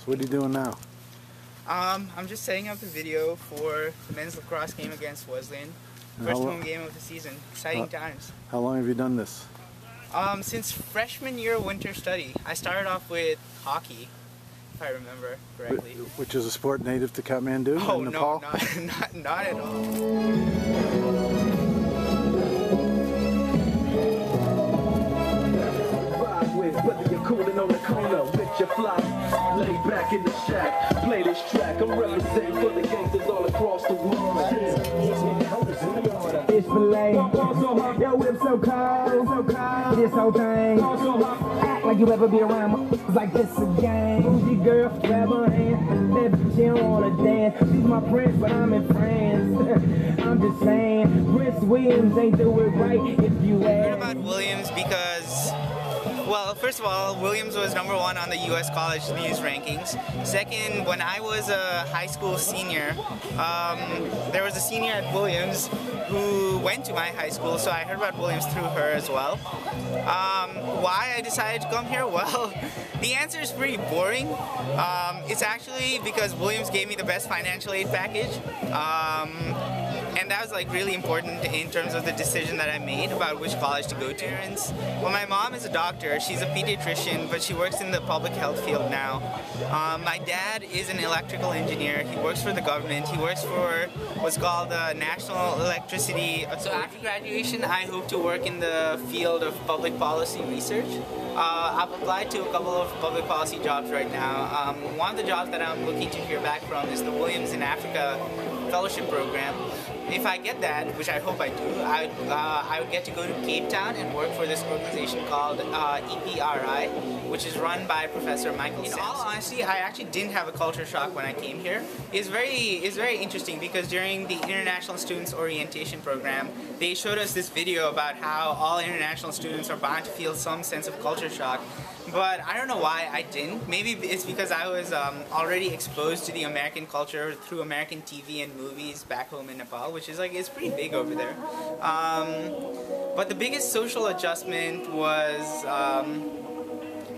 So what are you doing now? I'm just setting up the video for the men's lacrosse game against Wesleyan. First home game of the season. Exciting times. How long have you done this? Since freshman year winter study. I started off with hockey, if I remember correctly. Which is a sport native to Kathmandu in Nepal? No, not at all. Whether you're cooling on the corner with your fly, lay back in the shack, play this track. I'm representing for the gangsters all across the world. It's filet. Yo, whip so cold. This whole thing. Act like you ever be around like this again. Bougie girl, grab her hand. That bitch, she don't wanna dance. She's my prince, but I'm in France. I'm just saying, Prince Williams ain't do it right if you ask. I heard about Williams because, well, first of all, Williams was #1 on the U.S. College News rankings. Second, when I was a high school senior, there was a senior at Williams who went to my high school, so I heard about Williams through her as well. Why I decided to come here? Well, the answer is pretty boring. It's actually because Williams gave me the best financial aid package. And that was like really important in terms of the decision that I made about which college to go to. Well, my mom is a doctor. She's a pediatrician, but she works in the public health field now. My dad is an electrical engineer. He works for the government. He works for what's called the National Electricity. So after graduation, I hope to work in the field of public policy research. I've applied to a couple of public policy jobs right now. One of the jobs that I'm looking to hear back from is the Williams in Africa Fellowship Program. If I get that, which I hope I do, I would get to go to Cape Town and work for this organization called EPRI, which is run by Professor Michael Sampson. In all honesty, I actually didn't have a culture shock when I came here. It's very interesting because during the International Students Orientation Program, they showed us this video about how all international students are bound to feel some sense of culture shock. But I don't know why I didn't. Maybe it's because I was already exposed to the American culture through American TV and movies back home in Nepal, which is like, it's pretty big over there. But the biggest social adjustment was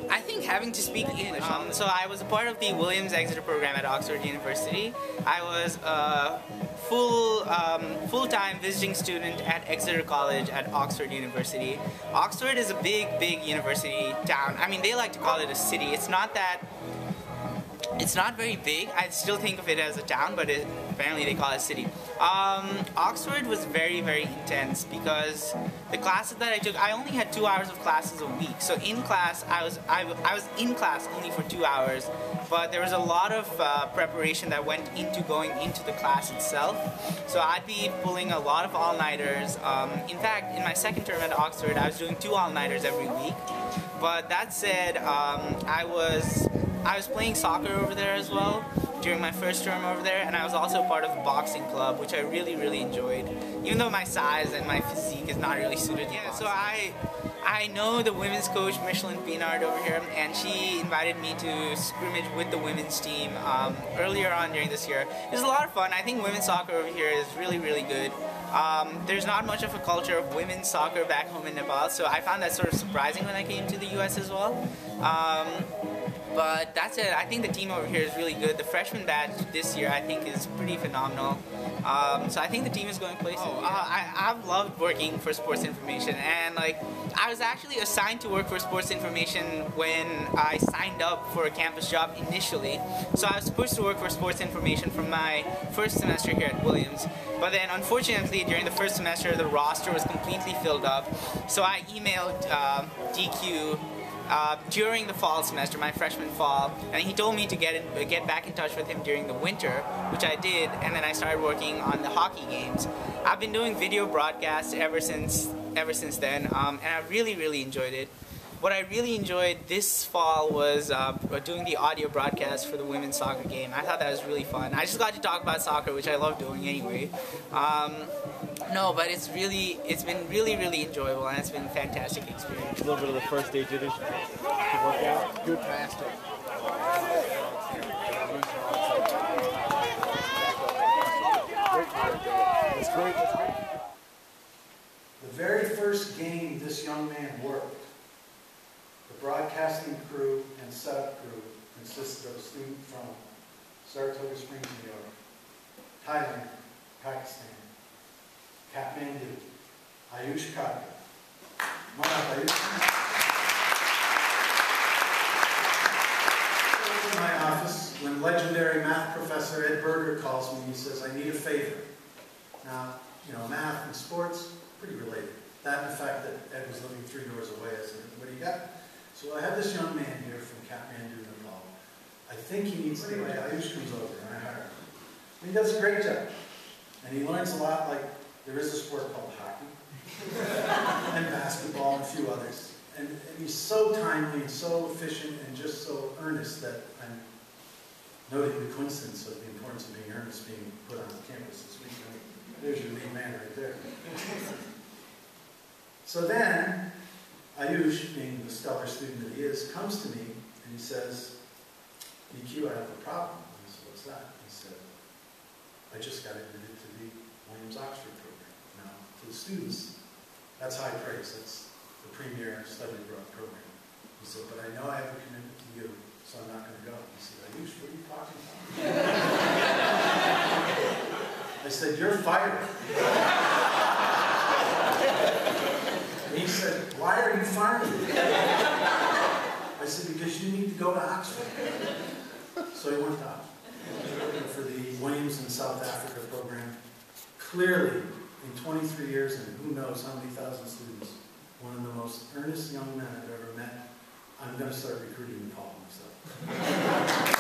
I think having to speak English. So I was a part of the Williams Exeter program at Oxford University. I was a full-time visiting student at Exeter College at Oxford University. Oxford is a big university town. I mean, they like to call it a city. It's not very big. I still think of it as a town, but apparently they call it a city. Oxford was very intense because the classes that I took, I only had 2 hours of classes a week. So in class, I was in class only for 2 hours, but there was a lot of preparation that went into going into the class itself. So I'd be pulling a lot of all-nighters. In fact, in my second term at Oxford, I was doing 2 all-nighters every week. But that said, I was playing soccer over there as well during my first term over there, and I was also part of the boxing club, which I really enjoyed, even though my size and my physique is not really suited to boxing. So I know the women's coach, Michelin Pinard, over here, and she invited me to scrimmage with the women's team earlier on during this year. It was a lot of fun. I think women's soccer over here is really good. There's not much of a culture of women's soccer back home in Nepal, so I found that sort of surprising when I came to the US as well. But that's it. I think the team over here is really good. The freshman batch this year, I think, is pretty phenomenal. So I think the team is going places. I've loved working for Sports Information, and like I was actually assigned to work for Sports Information when I signed up for a campus job initially. So I was supposed to work for Sports Information from my first semester here at Williams. But then, unfortunately, during the first semester, the roster was completely filled up. So I emailed DQ during the fall semester, my freshman fall, and he told me to get back in touch with him during the winter, which I did, and then I started working on the hockey games. I've been doing video broadcasts ever since then, and I really enjoyed it. What I really enjoyed this fall was doing the audio broadcast for the women's soccer game. I thought that was really fun. I just got to talk about soccer, which I love doing anyway. No, but it's been really enjoyable, and it's been a fantastic experience. A little bit of the first day jitters to work out. Good master. That's great. The very first game this young man worked, the broadcasting crew and setup crew consists of a student from Saratoga Springs, New York, Thailand, Pakistan, Kathmandu, Aayush Khadka. Come on up, Aayush. In my office, when legendary math professor Ed Berger calls me, he says, I need a favor. Now, you know, math and sports, pretty related. That and the fact that Ed was living 3 doors away, I said, what do you got? So I have this young man here from Kathmandu, Nepal. I think he needs to, Aayush comes over and I hire him. And he does a great job. And he learns a lot, like there is a sport called hockey, and basketball and a few others. And he's so timely and so efficient and just so earnest that I'm noting the coincidence of the importance of being earnest being put on the campus this week. There's your lead man right there. So then, Aayush, being the stellar student that he is, comes to me and he says, EQ, I have a problem. I said, what's that? He said, I just got admitted to the Williams-Oxford program. Now, to the students, that's high praise. That's the premier study abroad program. He said, but I know I have a commitment to you, so I'm not going to go. He said, Aayush, what are you talking about? I said, you're fired. And he said, why are you firing me? I said, because you need to go to Oxford. So he went to Oxford for the Williams in South Africa program. Clearly, in 23 years and who knows how many thousand students, one of the most earnest young men I've ever met. I'm going to start recruiting Nepal myself.